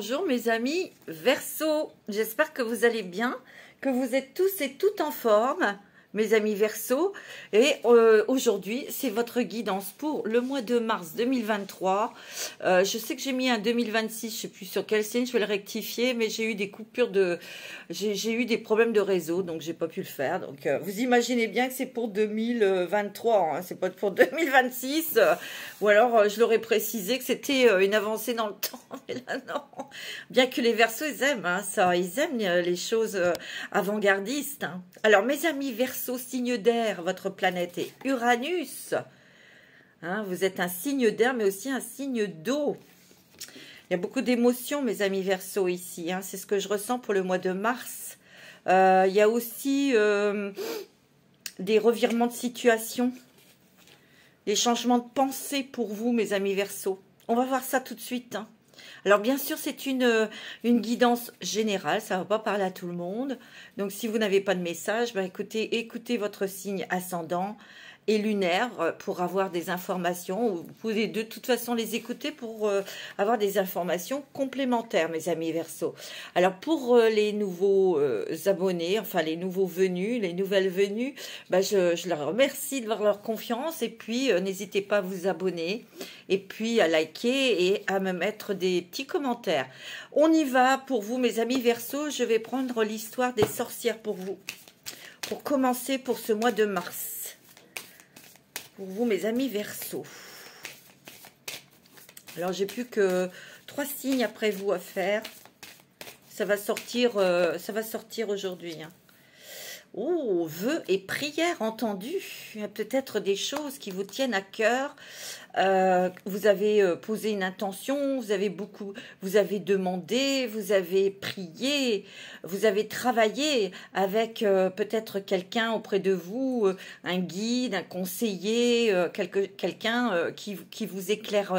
bonjour mes amis Verseau, j'espère que vous allez bien, que vous êtes tous et toutes en forme, mes amis Verseau. Et aujourd'hui, c'est votre guidance pour le mois de mars 2023. Je sais que j'ai mis un 2026, je ne sais plus sur quel signe, je vais le rectifier, mais j'ai eu des coupures de... J'ai eu des problèmes de réseau, donc j'ai pas pu le faire. Donc vous imaginez bien que c'est pour 2023, hein, c'est pas pour 2026. Ou alors je leur ai précisé que c'était une avancée dans le temps. Mais là, non. Bien que les Verseaux, ils aiment hein, ça, ils aiment les choses avant-gardistes. Hein. Alors mes amis Verseau, signe d'air, votre planète est Uranus. Hein, vous êtes un signe d'air, mais aussi un signe d'eau. Il y a beaucoup d'émotions, mes amis Verseau, ici. Hein. C'est ce que je ressens pour le mois de mars. Il y a aussi des revirements de situation, des changements de pensée pour vous, mes amis Verseau. On va voir ça tout de suite. Hein. Alors, bien sûr, c'est une guidance générale. Ça ne va pas parler à tout le monde. Donc, si vous n'avez pas de message, ben, écoutez votre signe ascendant et lunaire pour avoir des informations. Vous pouvez de toute façon les écouter pour avoir des informations complémentaires, mes amis Verseau. Alors pour les nouveaux abonnés, enfin les nouveaux venus, les nouvelles venues, ben je leur remercie de leur confiance et puis n'hésitez pas à vous abonner et puis à liker et à me mettre des petits commentaires. On y va pour vous, mes amis Verseau. Je vais prendre l'histoire des sorcières pour vous, pour commencer pour ce mois de mars. Pour vous, mes amis Verseau. Alors, j'ai plus que 3 signes après vous à faire. Ça va sortir aujourd'hui. Hein. Oh, vœux et prières entendus. Il y a peut-être des choses qui vous tiennent à cœur. Vous avez posé une intention, vous avez demandé, vous avez prié, vous avez travaillé avec peut-être quelqu'un auprès de vous, un guide, un conseiller, quelqu'un qui vous éclaire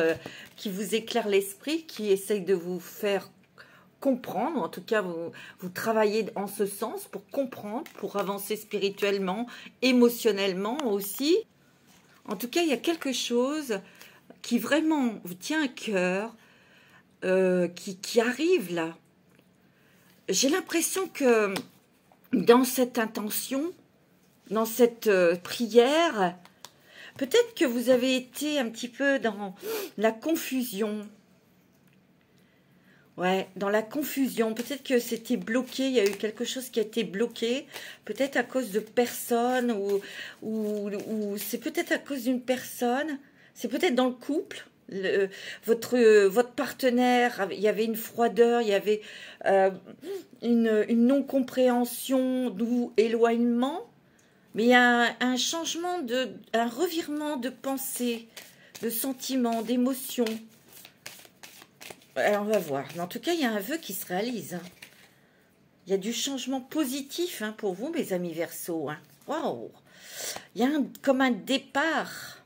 l'esprit, qui essaye de vous faire comprendre, en tout cas vous travaillez en ce sens pour comprendre, pour avancer spirituellement, émotionnellement aussi. En tout cas, il y a quelque chose qui vraiment vous tient à cœur, qui arrive là. J'ai l'impression que dans cette intention, dans cette prière, peut-être que vous avez été un petit peu dans la confusion. Ouais, dans la confusion, peut-être que c'était bloqué, il y a eu quelque chose qui a été bloqué, peut-être à cause de personnes, ou c'est peut-être à cause d'une personne, c'est peut-être dans le couple, votre partenaire, il y avait une froideur, il y avait une non-compréhension ou éloignement, mais il y a un changement, un revirement de pensée, de sentiments, d'émotions. Alors, on va voir. Mais en tout cas, il y a un vœu qui se réalise. Hein. Il y a du changement positif hein, pour vous, mes amis Verseau. Hein. Waouh! Il y a comme un départ.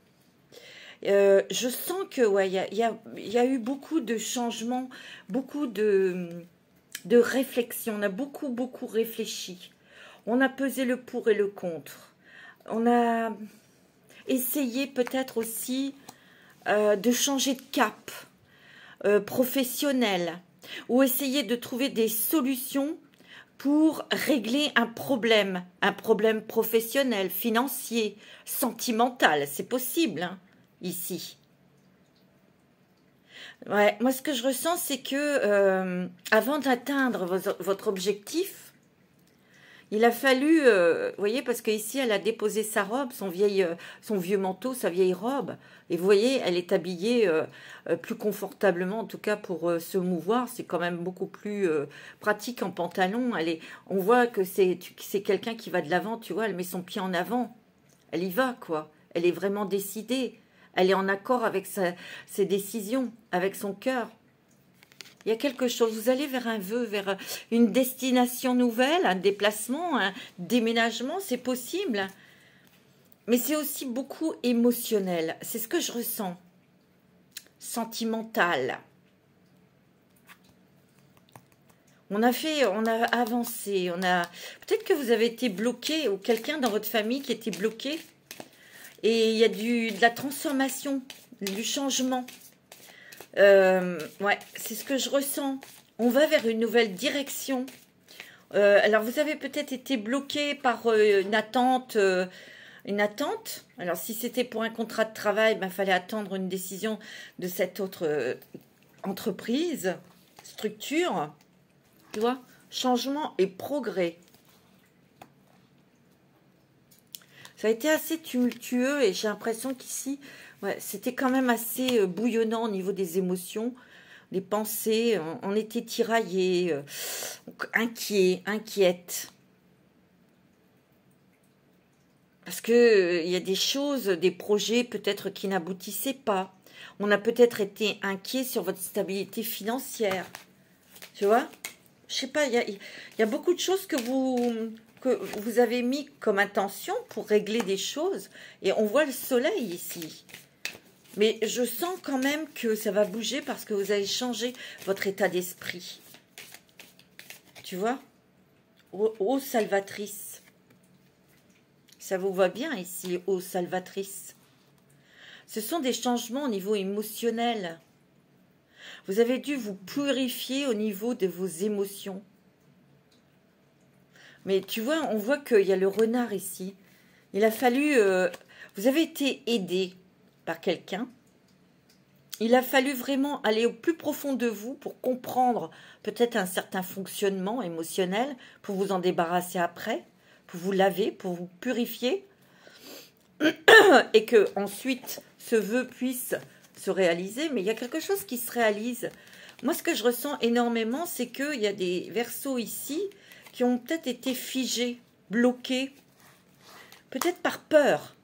Je sens que ouais, il y a eu beaucoup de changements, beaucoup de réflexion. On a beaucoup réfléchi. On a pesé le pour et le contre. On a essayé peut-être aussi de changer de cap. Professionnel ou essayer de trouver des solutions pour régler un problème professionnel, financier, sentimental, c'est possible hein, ici. Ouais, moi ce que je ressens c'est que avant d'atteindre votre objectif, il a fallu, vous voyez, parce qu'ici, elle a déposé sa robe, son vieux manteau, sa vieille robe. Et vous voyez, elle est habillée plus confortablement, en tout cas pour se mouvoir. C'est quand même beaucoup plus pratique en pantalon. On voit que c'est quelqu'un qui va de l'avant, tu vois. Elle met son pied en avant. Elle y va, quoi. Elle est vraiment décidée. Elle est en accord avec ses décisions, avec son cœur. Il y a quelque chose, vous allez vers un vœu, vers une destination nouvelle, un déplacement, un déménagement, c'est possible. Mais c'est aussi beaucoup émotionnel, c'est ce que je ressens. Sentimental. On a avancé, peut-être que vous avez été bloqué, ou quelqu'un dans votre famille qui était bloqué. Et il y a de la transformation, du changement. Ouais, c'est ce que je ressens. on va vers une nouvelle direction. Alors, vous avez peut-être été bloqué par une attente. Alors, si c'était pour un contrat de travail, il fallait attendre une décision de cette autre entreprise, structure. Tu vois, changement et progrès. Ça a été assez tumultueux et j'ai l'impression qu'ici, ouais, c'était quand même assez bouillonnant au niveau des émotions, des pensées. On était tiraillés, inquiets, inquiètes. Parce que il y a des choses, des projets peut-être qui n'aboutissaient pas. On a peut-être été inquiet sur votre stabilité financière. Tu vois? Je sais pas, il y a beaucoup de choses que vous avez mis comme intention pour régler des choses. Et on voit le soleil ici. Mais je sens quand même que ça va bouger parce que vous allez changer votre état d'esprit. Tu vois? Ô salvatrice. Ça vous va bien ici, ô salvatrice. Ce sont des changements au niveau émotionnel. Vous avez dû vous purifier au niveau de vos émotions. Mais tu vois, on voit qu'il y a le renard ici. Il a fallu... vous avez été aidé par quelqu'un. Il a fallu vraiment aller au plus profond de vous pour comprendre peut-être un certain fonctionnement émotionnel, pour vous en débarrasser après, pour vous laver, pour vous purifier. Et que ensuite ce vœu puisse se réaliser, mais il y a quelque chose qui se réalise. Moi, ce que je ressens énormément, c'est qu'il y a des verseaux ici qui ont peut-être été figés, bloqués, peut-être par peur.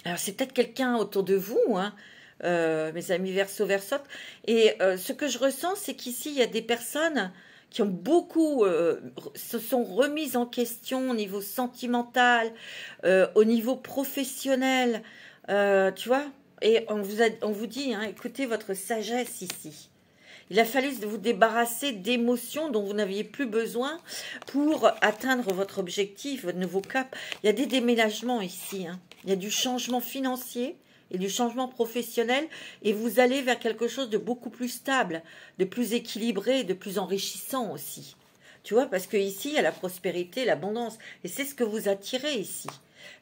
Alors, c'est peut-être quelqu'un autour de vous, hein, mes amis verseaux, verseautes. Et ce que je ressens, c'est qu'ici, il y a des personnes qui ont beaucoup, se sont remises en question au niveau sentimental, au niveau professionnel, tu vois. Et on vous dit, hein, écoutez votre sagesse ici. Il a fallu vous débarrasser d'émotions dont vous n'aviez plus besoin pour atteindre votre objectif, votre nouveau cap. Il y a des déménagements ici, hein. Il y a du changement financier et du changement professionnel, et vous allez vers quelque chose de beaucoup plus stable, de plus équilibré, de plus enrichissant aussi. Tu vois, parce que ici, il y a la prospérité, l'abondance, et c'est ce que vous attirez ici.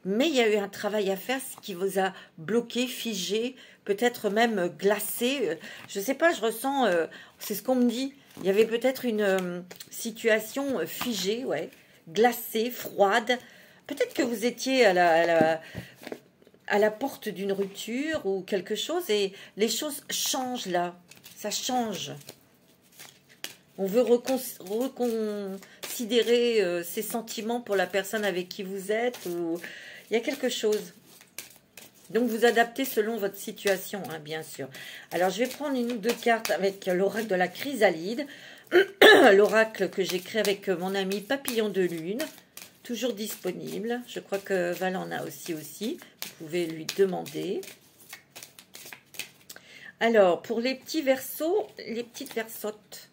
Mais il y a eu un travail à faire, ce qui vous a bloqué, figé, peut-être même glacé. Je ne sais pas, je ressens, c'est ce qu'on me dit. Il y avait peut-être une situation figée, ouais, glacée, froide. Peut-être que vous étiez à la porte d'une rupture ou quelque chose, et les choses changent là. Ça change. On veut reconsidérer ses sentiments pour la personne avec qui vous êtes, ou il y a quelque chose. Donc, vous adaptez selon votre situation, hein, bien sûr. Alors, je vais prendre une ou deux cartes avec l'oracle de la chrysalide, l'oracle que j'ai créé avec mon ami Papillon de Lune, toujours disponible. Je crois que Val en a aussi. Vous pouvez lui demander. Alors, pour les petits verseaux, les petites verseautes,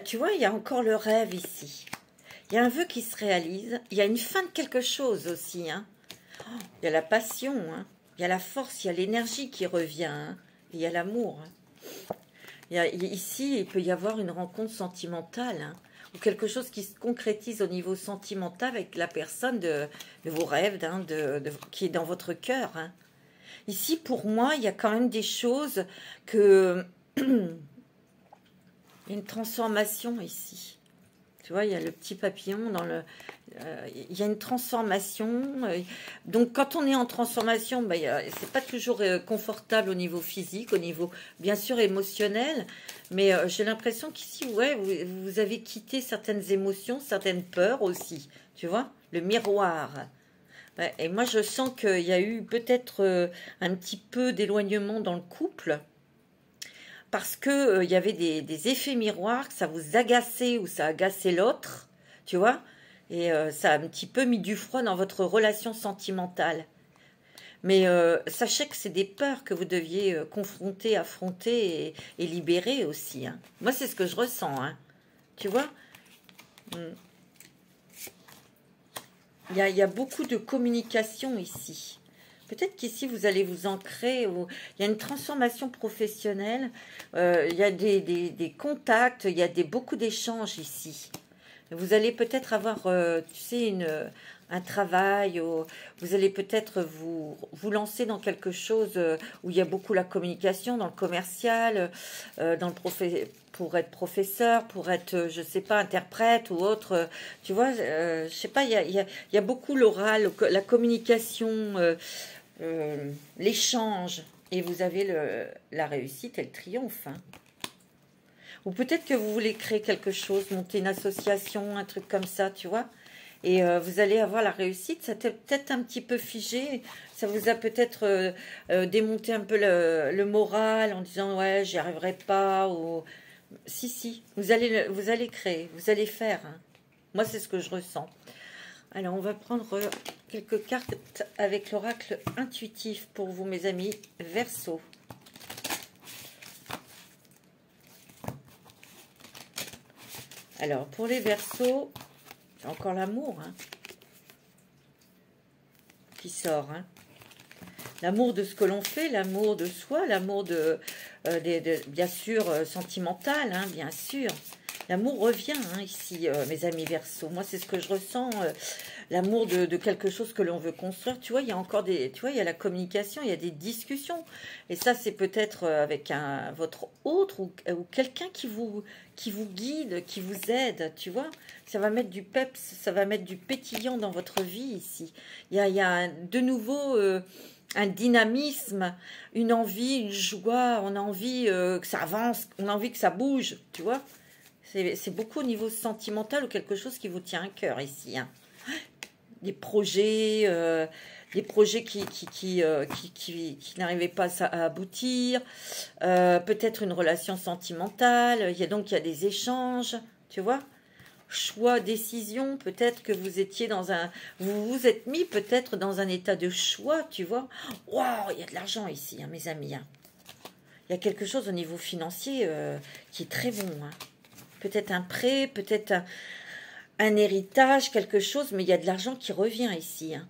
tu vois, il y a encore le rêve ici. Il y a un vœu qui se réalise. Il y a une fin de quelque chose aussi, hein. Oh, il y a la passion, hein. Il y a la force, il y a l'énergie qui revient, hein. Il y a l'amour. Hein. Ici, il peut y avoir une rencontre sentimentale, hein, ou quelque chose qui se concrétise au niveau sentimental avec la personne de vos rêves, hein, qui est dans votre cœur. Hein. Ici, pour moi, il y a quand même des choses que... il y a une transformation ici. Tu vois, il y a le petit papillon dans le... il y a une transformation. Donc, quand on est en transformation, c'est pas toujours confortable au niveau physique, au niveau, bien sûr, émotionnel. Mais j'ai l'impression qu'ici, ouais, vous avez quitté certaines émotions, certaines peurs aussi. Tu vois, le miroir. Ouais, et moi, je sens qu'il y a eu peut-être un petit peu d'éloignement dans le couple. Parce que il y avait des effets miroirs, que ça vous agaçait ou ça agaçait l'autre, tu vois, et ça a un petit peu mis du froid dans votre relation sentimentale. Mais sachez que c'est des peurs que vous deviez confronter, affronter et libérer aussi. Hein. Moi, c'est ce que je ressens, hein. Tu vois. Il y a beaucoup de communication ici. Peut-être qu'ici, vous allez vous ancrer, ou il y a une transformation professionnelle, il y a des contacts, il y a beaucoup d'échanges ici. Vous allez peut-être avoir, tu sais, un travail, vous allez peut-être vous lancer dans quelque chose où il y a beaucoup la communication, dans le commercial, pour être professeur, pour être, je sais pas, interprète ou autre. Tu vois, je sais pas, il y a beaucoup l'oral, la communication, l'échange. Et vous avez la réussite et le triomphe, hein. Ou peut-être que vous voulez créer quelque chose, monter une association, un truc comme ça, tu vois. Et vous allez avoir la réussite. Ça t'est peut-être un petit peu figé. Ça vous a peut-être démonté un peu le moral en disant ouais, j'y arriverai pas. Ou si, si, vous allez créer, vous allez faire, hein. Moi, c'est ce que je ressens. Alors, on va prendre quelques cartes avec l'oracle intuitif pour vous, mes amis Verseau. Alors, pour les Verseaux, c'est encore l'amour, hein, qui sort, hein. L'amour de ce que l'on fait, l'amour de soi, l'amour bien sûr, sentimental, hein, bien sûr. L'amour revient, hein, ici, mes amis Verseaux. Moi, c'est ce que je ressens, l'amour de quelque chose que l'on veut construire. Tu vois, il y a encore tu vois, il y a la communication, il y a des discussions. Et ça, c'est peut-être avec votre autre ou quelqu'un qui vous guide, qui vous aide, tu vois. Ça va mettre du peps, ça va mettre du pétillant dans votre vie ici. Il y a de nouveau un dynamisme, une envie, une joie. On a envie que ça avance, on a envie que ça bouge, tu vois. C'est beaucoup au niveau sentimental ou quelque chose qui vous tient à cœur ici, hein. Des projets qui n'arrivaient pas à aboutir, peut-être une relation sentimentale, il y a des échanges, tu vois, choix, décision, peut-être que vous étiez vous vous êtes mis peut-être dans un état de choix, tu vois. Waouh, il y a de l'argent ici, hein, mes amis, hein. Il y a quelque chose au niveau financier qui est très bon, hein. Peut-être un prêt, peut-être un héritage, quelque chose, mais il y a de l'argent qui revient ici, hein.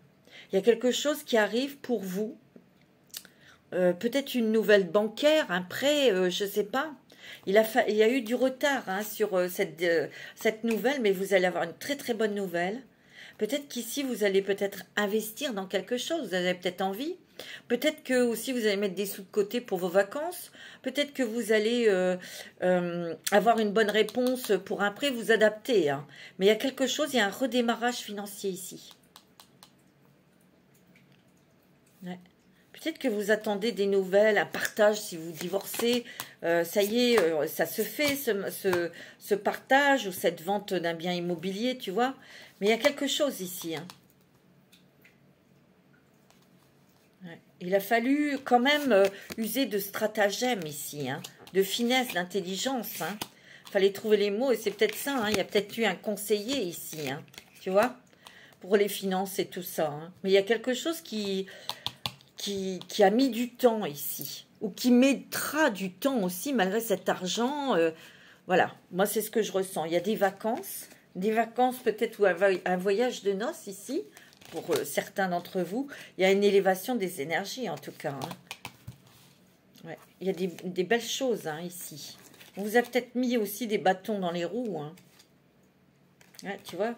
Il y a quelque chose qui arrive pour vous, peut-être une nouvelle bancaire, un prêt, je ne sais pas. Il y a eu du retard, hein, sur cette nouvelle, mais vous allez avoir une très très bonne nouvelle. Peut-être qu'ici, vous allez peut-être investir dans quelque chose, vous avez peut-être envie. Peut-être que aussi vous allez mettre des sous de côté pour vos vacances. Peut-être que vous allez avoir une bonne réponse pour un prêt, vous adapter, hein. Mais il y a quelque chose, il y a un redémarrage financier ici. Ouais. Peut-être que vous attendez des nouvelles, un partage si vous divorcez. Ça y est, ça se fait, ce partage ou cette vente d'un bien immobilier, tu vois. Mais il y a quelque chose ici, hein. Ouais. Il a fallu quand même user de stratagème ici, hein, de finesse, d'intelligence, hein. Il fallait trouver les mots et c'est peut-être ça, hein. Il y a peut-être eu un conseiller ici, hein, tu vois, pour les finances et tout ça, hein. Mais il y a quelque chose qui a mis du temps ici, ou qui mettra du temps aussi malgré cet argent. Voilà, moi c'est ce que je ressens. Il y a des vacances peut-être, ou un voyage de noces ici, pour certains d'entre vous. Il y a une élévation des énergies en tout cas, hein. Ouais. Il y a des belles choses, hein, ici. On vous a peut-être mis aussi des bâtons dans les roues, hein. Ouais, tu vois,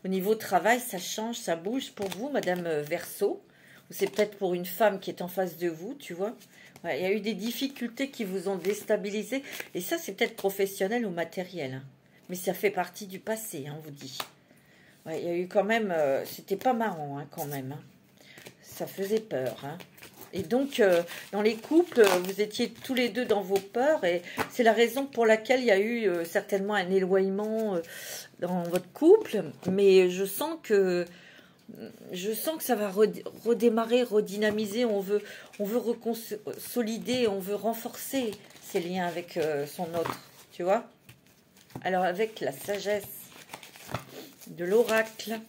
au niveau travail, ça change, ça bouge pour vous, Madame Verseau. C'est peut-être pour une femme qui est en face de vous, tu vois. Ouais, il y a eu des difficultés qui vous ont déstabilisé. Et ça, c'est peut-être professionnel ou matériel, hein. Mais ça fait partie du passé, hein, on vous dit. Ouais, il y a eu quand même... c'était pas marrant, hein, quand même, hein. Ça faisait peur, hein. Et donc, dans les couples, vous étiez tous les deux dans vos peurs. Et c'est la raison pour laquelle il y a eu certainement un éloignement dans votre couple. Mais je sens que ça va redémarrer, redynamiser. On veut reconsolider, on veut renforcer ces liens avec son autre, tu vois. Alors, avec la sagesse de l'oracle,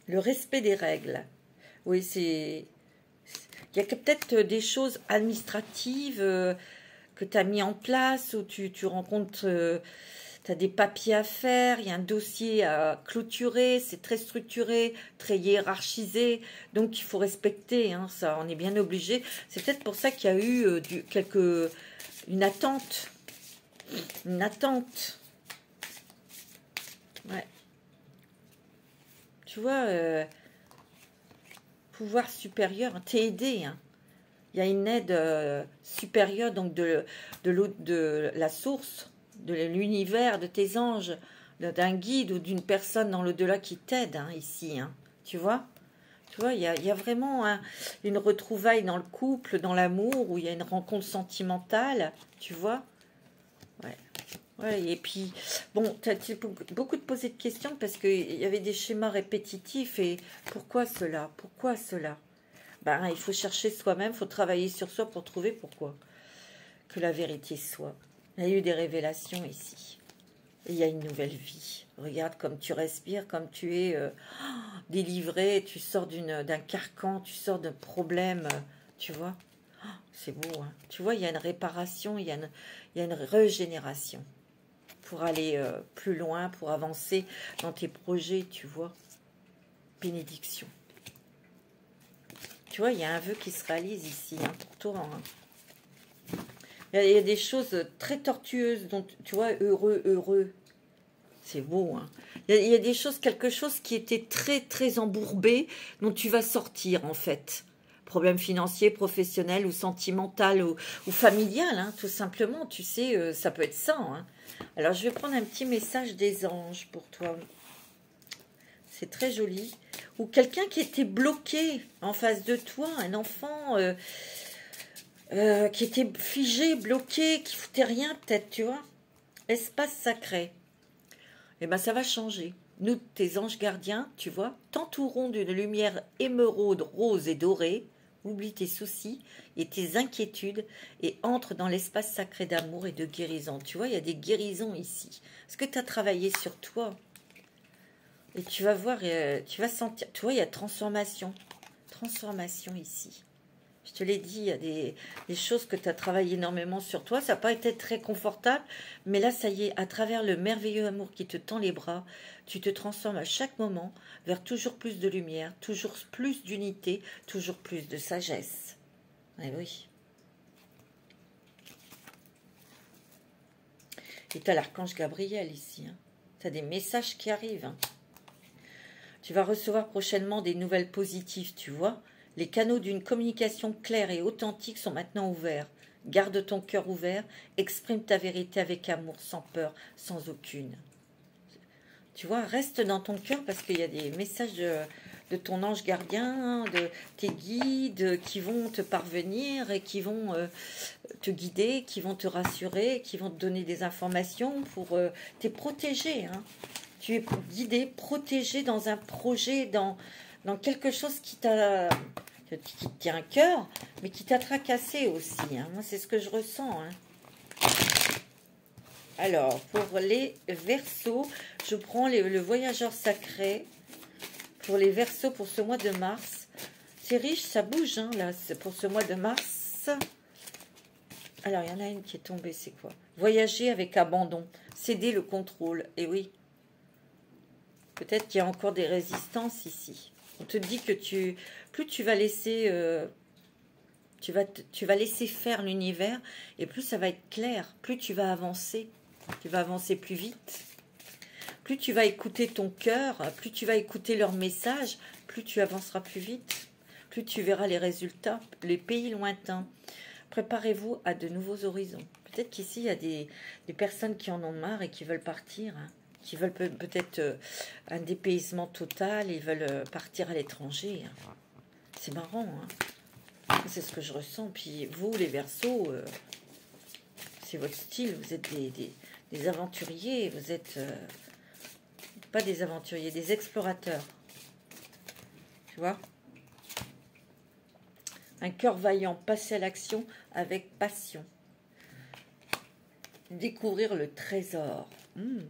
le respect des règles. Oui, il y a peut-être des choses administratives que tu as mis en place, où tu rencontres tu as des papiers à faire, il y a un dossier à clôturer, c'est très structuré, très hiérarchisé, donc il faut respecter, hein, ça, on est bien obligé. C'est peut-être pour ça qu'il y a eu une attente. Une attente. Ouais. Tu vois, pouvoir supérieur, hein, t'es aidé, hein. Il y a une aide supérieure, donc de la source, de l'univers, de tes anges, d'un guide ou d'une personne dans l'au-delà qui t'aide, hein, ici, hein. Tu vois, il y a vraiment une retrouvaille dans le couple, dans l'amour, où il y a une rencontre sentimentale, tu vois. Ouais. Ouais, et puis, bon, tu as beaucoup de poser de questions parce qu'il y avait des schémas répétitifs et pourquoi cela? Pourquoi cela? Ben, il faut chercher soi-même, il faut travailler sur soi pour trouver pourquoi. Que la vérité soit. Il y a eu des révélations ici. Et il y a une nouvelle vie. Regarde comme tu respires, comme tu es délivré, tu sors d'un carcan, tu sors d'un problème, tu vois. C'est beau, hein. Tu vois, il y a une réparation, il y a une régénération. Pour aller plus loin, pour avancer dans tes projets, tu vois. Bénédiction. Tu vois, il y a un vœu qui se réalise ici, hein, pour toi. Hein. Il y a des choses très tortueuses, dont, tu vois, heureux. C'est beau, hein. Il y a des choses, quelque chose qui était très, très embourbé, dont tu vas sortir, en fait. Problème financier, professionnel ou sentimental ou familial, hein, tout simplement. Tu sais, ça peut être ça, hein. Alors, je vais prendre un petit message des anges pour toi. C'est très joli. Ou quelqu'un qui était bloqué en face de toi, un enfant qui était figé, bloqué, qui foutait rien peut-être, tu vois. Espace sacré. Eh bien, ça va changer. Nous, tes anges gardiens, tu vois, t'entoureront d'une lumière émeraude, rose et dorée. Oublie tes soucis et tes inquiétudes et entre dans l'espace sacré d'amour et de guérison. Tu vois, il y a des guérisons ici. Est-ce que tu as travaillé sur toi? Et tu vas voir, tu vas sentir, tu vois, il y a transformation. Transformation ici. Je te l'ai dit, il y a des choses que tu as travaillé énormément sur toi. Ça n'a pas été très confortable, mais là, ça y est, à travers le merveilleux amour qui te tend les bras, tu te transformes à chaque moment vers toujours plus de lumière, toujours plus d'unité, toujours plus de sagesse. Eh oui. Et tu as l'archange Gabriel ici. Hein. Tu as des messages qui arrivent. Hein. Tu vas recevoir prochainement des nouvelles positives, tu vois. Les canaux d'une communication claire et authentique sont maintenant ouverts. Garde ton cœur ouvert, exprime ta vérité avec amour, sans peur, sans aucune. Tu vois, reste dans ton cœur parce qu'il y a des messages de ton ange gardien, de tes guides qui vont te parvenir et qui vont te guider, qui vont te rassurer, qui vont te donner des informations pour te protéger. Hein. Tu es guidé, protégé dans un projet, dans quelque chose qui te tient à cœur, mais qui t'a tracassé aussi. Hein. Moi, c'est ce que je ressens. Hein. Alors, pour les Verseaux, je prends le voyageur sacré. Pour les Verseaux, pour ce mois de mars. C'est riche, ça bouge, hein, là, pour ce mois de mars. Alors, il y en a une qui est tombée, c'est quoi? Voyager avec abandon, céder le contrôle. Et oui, peut-être qu'il y a encore des résistances ici. On te dit que plus tu vas laisser, tu vas laisser faire l'univers, et plus ça va être clair, plus tu vas avancer plus vite. Plus tu vas écouter ton cœur, plus tu vas écouter leurs messages, plus tu avanceras plus vite, plus tu verras les résultats, les pays lointains. Préparez-vous à de nouveaux horizons. Peut-être qu'ici, il y a des personnes qui en ont marre et qui veulent partir, hein, qui veulent peut-être un dépaysement total, ils veulent partir à l'étranger. Hein. C'est marrant, hein. C'est ce que je ressens. Puis vous, les Verseaux, c'est votre style, vous êtes des aventuriers, vous êtes... pas des aventuriers, des explorateurs. Tu vois? Un cœur vaillant, passer à l'action avec passion. Découvrir le trésor.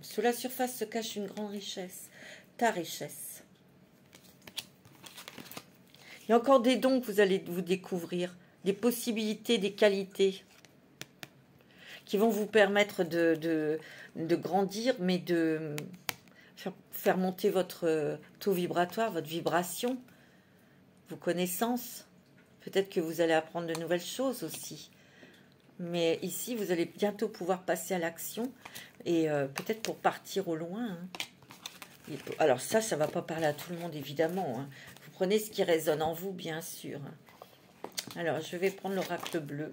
Sous la surface se cache une grande richesse. Ta richesse. Il y a encore des dons que vous allez vous découvrir. Des possibilités, des qualités. qui vont vous permettre de grandir, mais de faire monter votre taux vibratoire, votre vibration, vos connaissances. Peut-être que vous allez apprendre de nouvelles choses aussi. Mais ici, vous allez bientôt pouvoir passer à l'action. Et peut-être pour partir au loin. Hein. Alors ça ne va pas parler à tout le monde, évidemment. Hein. Vous prenez ce qui résonne en vous, bien sûr. Alors, je vais prendre l'oracle bleu.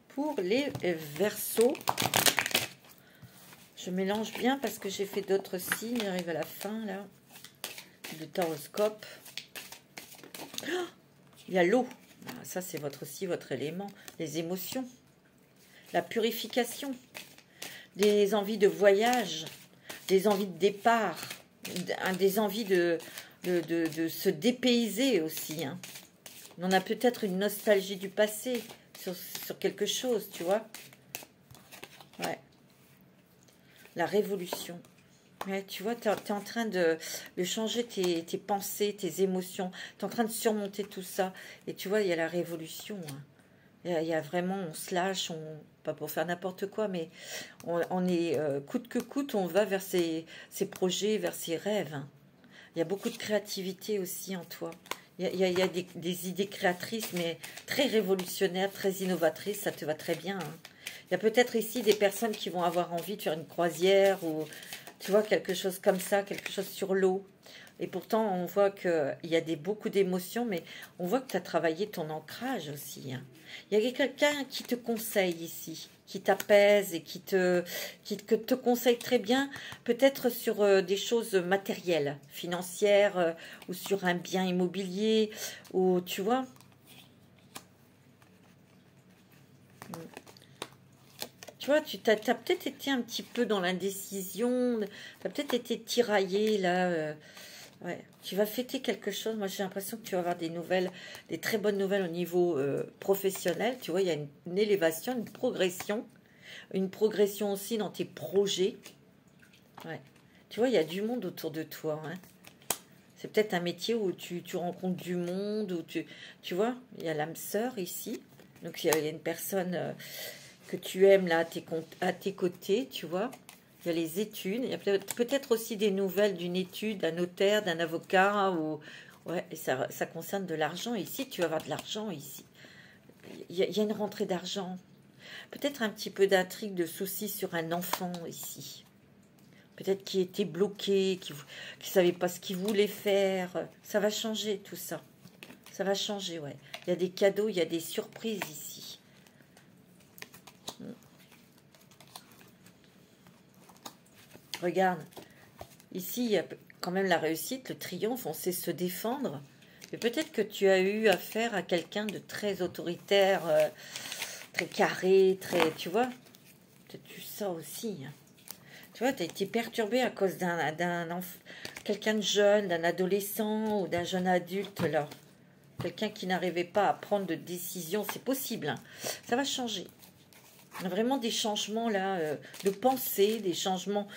Pour les Verseaux, je mélange bien parce que j'ai fait d'autres signes. J'arrive à la fin, là, du horoscope. Oh, il y a l'eau. Ça, c'est aussi votre élément. Les émotions. La purification. Des envies de voyage. Des envies de départ. Des envies de se dépayser aussi. Hein. On a peut-être une nostalgie du passé sur quelque chose, tu vois. Ouais. La révolution. Ouais, tu vois, tu es en train de changer tes pensées, tes émotions. Tu es en train de surmonter tout ça. Et tu vois, il y a la révolution. Hein. Il y a vraiment, on se lâche, pas pour faire n'importe quoi, mais on est coûte que coûte, on va vers ses projets, vers ses rêves. Hein. Il y a beaucoup de créativité aussi en toi. Il y a des idées créatrices, mais très révolutionnaires, très innovatrices, ça te va très bien. Hein. Il y a peut-être ici des personnes qui vont avoir envie de faire une croisière ou, tu vois, quelque chose comme ça, quelque chose sur l'eau. Et pourtant, on voit qu'il y a beaucoup d'émotions, mais on voit que tu as travaillé ton ancrage aussi. Hein. Il y a quelqu'un qui te conseille ici, qui t'apaise et qui te conseille très bien, peut-être sur des choses matérielles, financières, ou sur un bien immobilier, ou tu vois. Tu vois, tu as peut-être été un petit peu dans l'indécision, tu as peut-être été tiraillé là. Ouais, tu vas fêter quelque chose. Moi, j'ai l'impression que tu vas avoir des nouvelles, des très bonnes nouvelles au niveau professionnel. Tu vois, il y a une élévation, une progression aussi dans tes projets. Ouais. Tu vois, il y a du monde autour de toi. Hein. C'est peut-être un métier où tu rencontres du monde, où tu vois, il y a l'âme sœur ici. Donc, il y a une personne que tu aimes là à tes côtés, tu vois. Il y a les études, il y a peut-être aussi des nouvelles d'une étude, d'un notaire, d'un avocat, ou ouais, et ça concerne de l'argent. Ici, tu vas avoir de l'argent ici. Il y a une rentrée d'argent. Peut-être un petit peu d'intrigue, de soucis sur un enfant ici. Peut-être qu'il était bloqué, qu'il ne savait pas ce qu'il voulait faire. Ça va changer tout ça. Ça va changer, ouais. Il y a des cadeaux, il y a des surprises ici. Regarde, ici, il y a quand même la réussite, le triomphe, on sait se défendre. Mais peut-être que tu as eu affaire à quelqu'un de très autoritaire, très carré, très... Tu vois, peut-être ça aussi. Hein. Tu vois, tu as été perturbé à cause quelqu'un de jeune, d'un adolescent ou d'un jeune adulte, là. Quelqu'un qui n'arrivait pas à prendre de décision. C'est possible. Hein. Ça va changer. Vraiment des changements là de pensée, des changements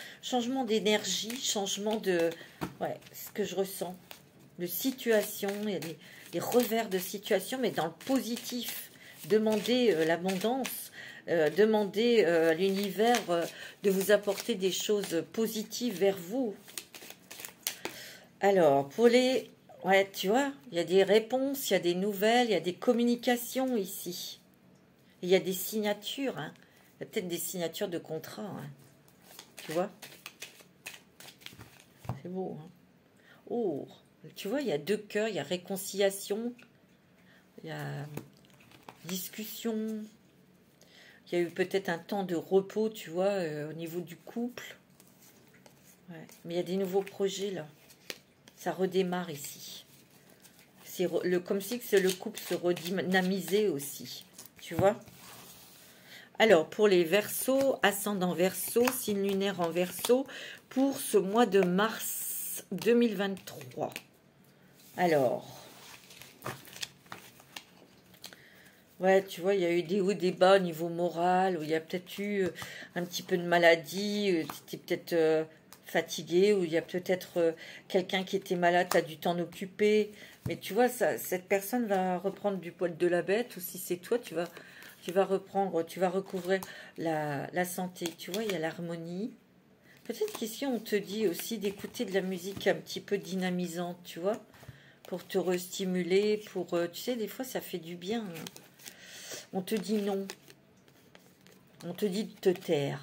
d'énergie, changements de... Ouais, c'est ce que je ressens. De situation, il y a des revers de situation, mais dans le positif. Demandez l'abondance, demandez à l'univers de vous apporter des choses positives vers vous. Alors, pour les... Ouais, tu vois, il y a des réponses, il y a des nouvelles, il y a des communications ici. Il y a des signatures, hein. Il y a peut-être des signatures de contrat, hein. Tu vois. C'est beau, hein. Oh, tu vois, il y a 2 cœurs, il y a réconciliation, il y a discussion, il y a eu peut-être un temps de repos, tu vois, au niveau du couple. Ouais. Mais il y a des nouveaux projets, là. Ça redémarre ici. C'est comme si le couple se redynamisait aussi, tu vois. Alors, pour les Verseaux, ascendant Verseau, signe lunaire en Verseau, pour ce mois de mars 2023. Alors, ouais, tu vois, il y a eu des hauts, des bas au niveau moral, où il y a peut-être eu un petit peu de maladie, tu étais peut-être fatigué, ou il y a peut-être quelqu'un qui était malade, tu as dû t'en occuper. Mais tu vois, cette personne va reprendre du poil de la bête, ou si c'est toi, tu vas Tu vas reprendre, tu vas recouvrir la santé. Tu vois, il y a l'harmonie. Peut-être qu'ici, on te dit aussi d'écouter de la musique un petit peu dynamisante, tu vois, pour te restimuler, pour... tu sais, des fois, ça fait du bien. Hein. On te dit non. On te dit de te taire.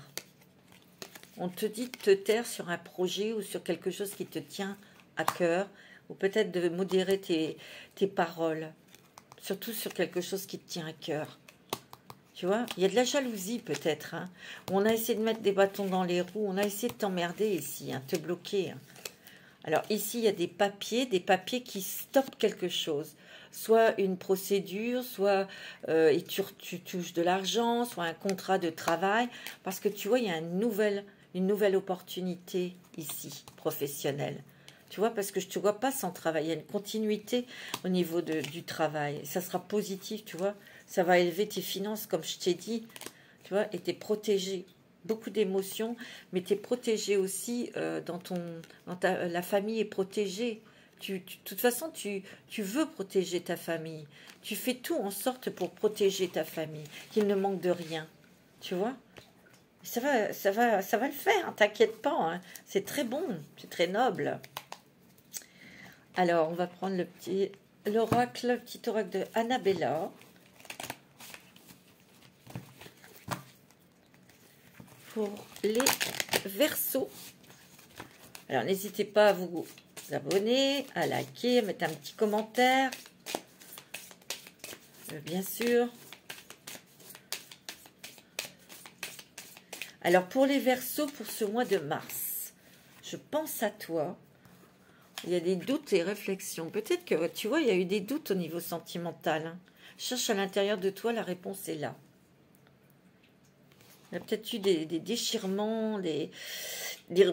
On te dit de te taire sur un projet ou sur quelque chose qui te tient à cœur, ou peut-être de modérer tes paroles, surtout sur quelque chose qui te tient à cœur. Tu vois, il y a de la jalousie peut-être. Hein. On a essayé de mettre des bâtons dans les roues, on a essayé de t'emmerder ici, hein, te bloquer. Hein. Alors ici, il y a des papiers qui stoppent quelque chose. Soit une procédure, soit et tu touches de l'argent, soit un contrat de travail. Parce que tu vois, il y a une nouvelle opportunité ici, professionnelle. Tu vois, parce que je ne te vois pas sans travail. Il y a une continuité au niveau du travail. Ça sera positif, tu vois. Ça va élever tes finances, comme je t'ai dit. Tu vois, et tu es protégé. Beaucoup d'émotions, mais tu es protégé aussi la famille est protégée. De toute façon, tu veux protéger ta famille. Tu fais tout en sorte pour protéger ta famille, qu'il ne manque de rien. Tu vois? Ça va le faire, hein, t'inquiète pas. Hein. C'est très bon, c'est très noble. Alors, on va prendre le petit oracle de Annabella. Pour les Verseaux. Alors, n'hésitez pas à vous abonner, à liker, à mettre un petit commentaire. Bien sûr. Alors, pour les Verseaux, pour ce mois de mars, je pense à toi. Il y a des doutes et réflexions. Peut-être que, tu vois, il y a eu des doutes au niveau sentimental. Hein. Cherche à l'intérieur de toi, la réponse est là. Il y a peut-être eu des déchirements,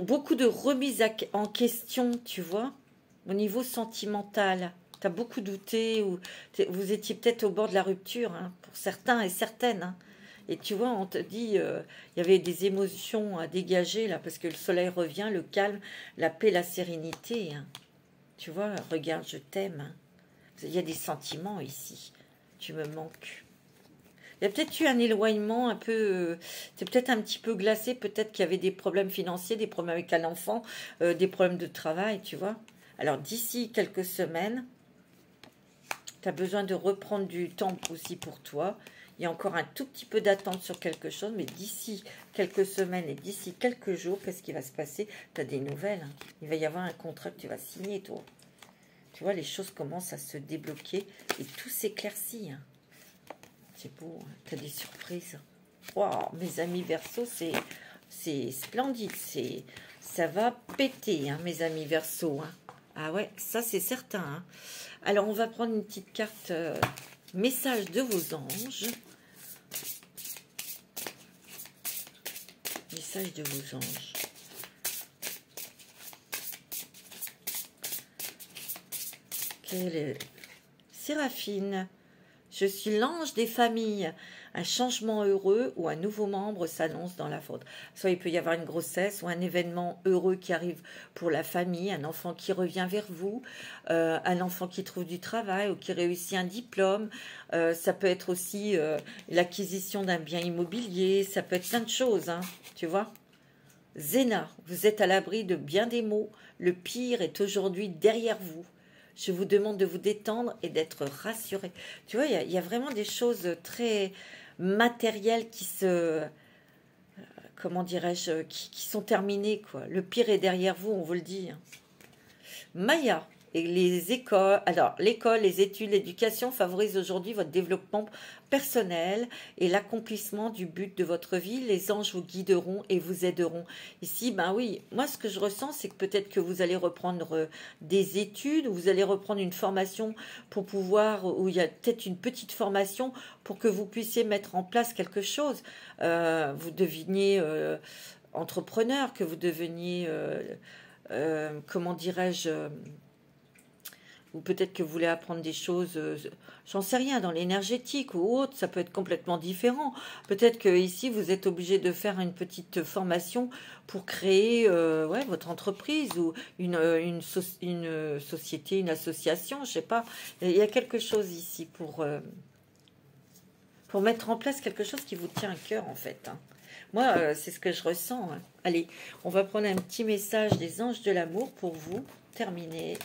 beaucoup de remises en question, tu vois, au niveau sentimental. Tu as beaucoup douté, ou vous étiez peut-être au bord de la rupture, hein, pour certains et certaines. Hein. Et tu vois, on te dit, il y avait des émotions à dégager, là, parce que le soleil revient, le calme, la paix, la sérénité. Hein. Tu vois, regarde, je t'aime. Hein. Il y a des sentiments ici. Tu me manques. Il y a peut-être eu un éloignement un peu... c'est peut-être un petit peu glacé, peut-être qu'il y avait des problèmes financiers, des problèmes avec un enfant, des problèmes de travail, tu vois. Alors, d'ici quelques semaines, tu as besoin de reprendre du temps aussi pour toi. Il y a encore un tout petit peu d'attente sur quelque chose, mais d'ici quelques semaines et d'ici quelques jours, qu'est-ce qui va se passer? Tu as des nouvelles. Hein. Il va y avoir un contrat que tu vas signer, toi. Tu vois, les choses commencent à se débloquer et tout s'éclaircit, hein. C'est beau, hein. Tu as des surprises. Wow, mes amis Verseaux, c'est splendide. Ça va péter, hein, mes amis Verseaux. Hein. Ah ouais, ça c'est certain. Hein. Alors, on va prendre une petite carte message de vos anges. Message de vos anges. Quelle est... Séraphine. Je suis l'ange des familles. Un changement heureux ou un nouveau membre s'annonce dans la faute. Soit il peut y avoir une grossesse ou un événement heureux qui arrive pour la famille, un enfant qui revient vers vous, un enfant qui trouve du travail ou qui réussit un diplôme. Ça peut être aussi l'acquisition d'un bien immobilier. Ça peut être plein de choses, hein, tu vois. Zéna, vous êtes à l'abri de bien des maux. Le pire est aujourd'hui derrière vous. Je vous demande de vous détendre et d'être rassuré. Tu vois, il y a vraiment des choses très matérielles qui se... comment dirais-je, qui sont terminées, quoi. Le pire est derrière vous, on vous le dit. Hein. Maya, et les écoles... Alors, l'école, les études, l'éducation favorisent aujourd'hui votre développement personnel et l'accomplissement du but de votre vie. Les anges vous guideront et vous aideront. Ici, ben oui, moi, ce que je ressens, c'est que peut-être que vous allez reprendre des études, ou vous allez reprendre une formation pour pouvoir... ou il y a peut-être une petite formation pour que vous puissiez mettre en place quelque chose. Vous deveniez entrepreneur, que vous deveniez... comment dirais-je... ou peut-être que vous voulez apprendre des choses, j'en sais rien, dans l'énergétique ou autre, ça peut être complètement différent. Peut-être que ici vous êtes obligé de faire une petite formation pour créer ouais, votre entreprise ou une société, une association, je sais pas. Il y a quelque chose ici pour pour mettre en place quelque chose qui vous tient à cœur, en fait. Hein. Moi, c'est ce que je ressens. Hein. Allez, on va prendre un petit message des anges de l'amour pour vous. Terminé.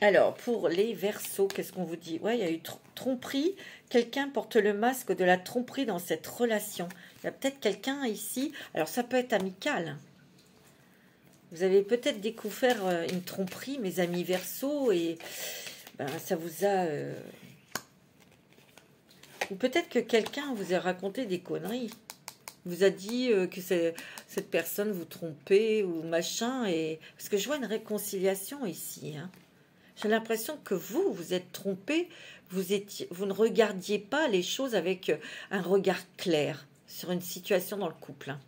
Alors, pour les Verseaux, qu'est-ce qu'on vous dit? Ouais, il y a eu tromperie. Quelqu'un porte le masque de la tromperie dans cette relation. Il y a peut-être quelqu'un ici. Alors, ça peut être amical. Vous avez peut-être découvert une tromperie, mes amis Verseaux, et ben, ça vous a... Ou peut-être que quelqu'un vous a raconté des conneries. Vous a dit que cette personne vous trompait ou machin. Et... Parce que je vois une réconciliation ici, hein. J'ai l'impression que vous êtes trompé, vous ne regardiez pas les choses avec un regard clair sur une situation dans le couple. Hein.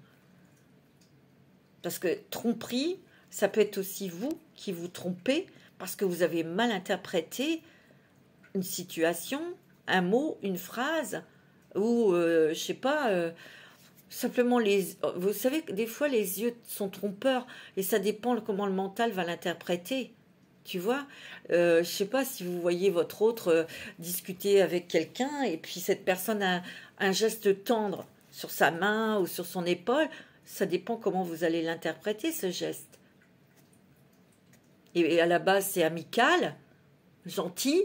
Parce que tromperie, ça peut être aussi vous qui vous trompez parce que vous avez mal interprété une situation, un mot, une phrase, ou je sais pas, simplement vous savez que des fois les yeux sont trompeurs et ça dépend comment le mental va l'interpréter. Tu vois, je sais pas si vous voyez votre autre discuter avec quelqu'un et puis cette personne a un geste tendre sur sa main ou sur son épaule, ça dépend comment vous allez l'interpréter ce geste. Et à la base c'est amical, gentil,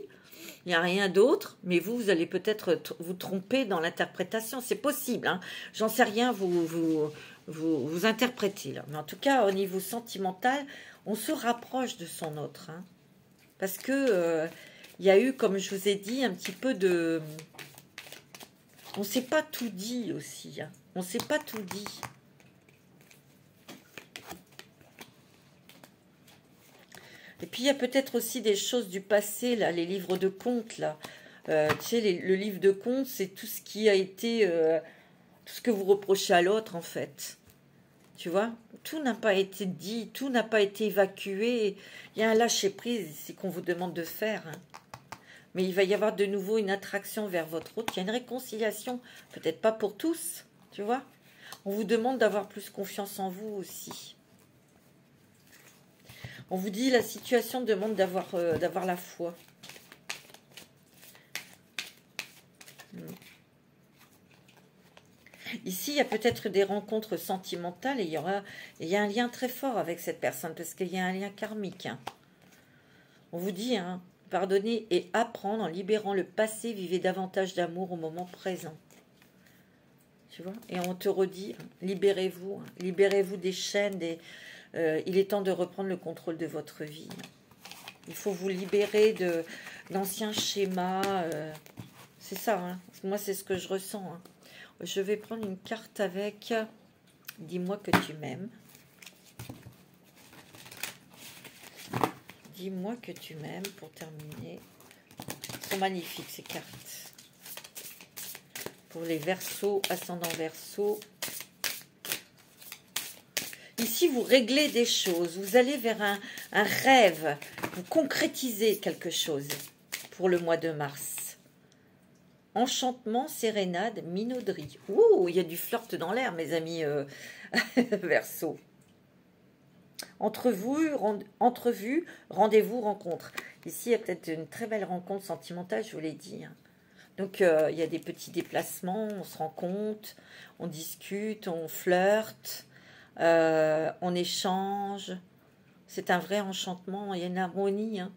il n'y a rien d'autre, mais vous allez peut-être vous tromper dans l'interprétation, c'est possible, hein. J'en sais rien, vous interprétez là. Mais en tout cas au niveau sentimental, on se rapproche de son autre, hein, parce que il y a eu, comme je vous ai dit, un petit peu de... On ne s'est pas tout dit aussi, hein. On ne s'est pas tout dit. Et puis il y a peut-être aussi des choses du passé, là, les livres de contes, là. Tu sais, le livre de contes, c'est tout ce qui a été... tout ce que vous reprochez à l'autre, en fait. Tu vois, tout n'a pas été dit, tout n'a pas été évacué. Il y a un lâcher-prise, c'est qu'on vous demande de faire. Hein. Mais il va y avoir de nouveau une attraction vers votre autre. Il y a une réconciliation, peut-être pas pour tous, tu vois. On vous demande d'avoir plus confiance en vous aussi. On vous dit la situation demande d'avoir la foi. Ici, il y a peut-être des rencontres sentimentales et il y a un lien très fort avec cette personne parce qu'il y a un lien karmique. Hein. On vous dit, hein, pardonner et apprendre en libérant le passé, vivez davantage d'amour au moment présent. Tu vois? Et on te redit, hein, libérez-vous, hein, libérez-vous des chaînes, il est temps de reprendre le contrôle de votre vie. Il faut vous libérer d'anciens schémas. C'est ça, hein. Moi c'est ce que je ressens. Hein. Je vais prendre une carte avec « Dis-moi que tu m'aimes ». Dis-moi que tu m'aimes pour terminer. Elles sont magnifiques ces cartes. Pour les Verseaux, ascendant Verseau. Ici, vous réglez des choses. Vous allez vers un rêve. Vous concrétisez quelque chose pour le mois de mars. Enchantement, sérénade, minauderie. Ouh, il y a du flirt dans l'air, mes amis Verseau. Entrevue, rendez-vous, rencontre. Ici, il y a peut-être une très belle rencontre sentimentale, je vous l'ai dit. Hein. Donc, il y a des petits déplacements, on se rencontre, on discute, on flirte, on échange. C'est un vrai enchantement, il y a une harmonie, hein.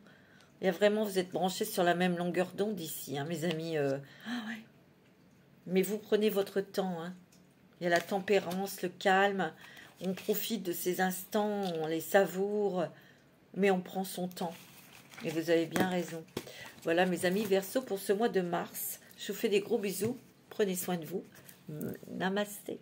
Il y a vraiment, vous êtes branchés sur la même longueur d'onde ici, hein, mes amis. Ah ouais. Mais vous prenez votre temps. Hein. Il y a la tempérance, le calme. On profite de ces instants, on les savoure, mais on prend son temps. Et vous avez bien raison. Voilà, mes amis Verseau, pour ce mois de mars. Je vous fais des gros bisous. Prenez soin de vous. Namasté.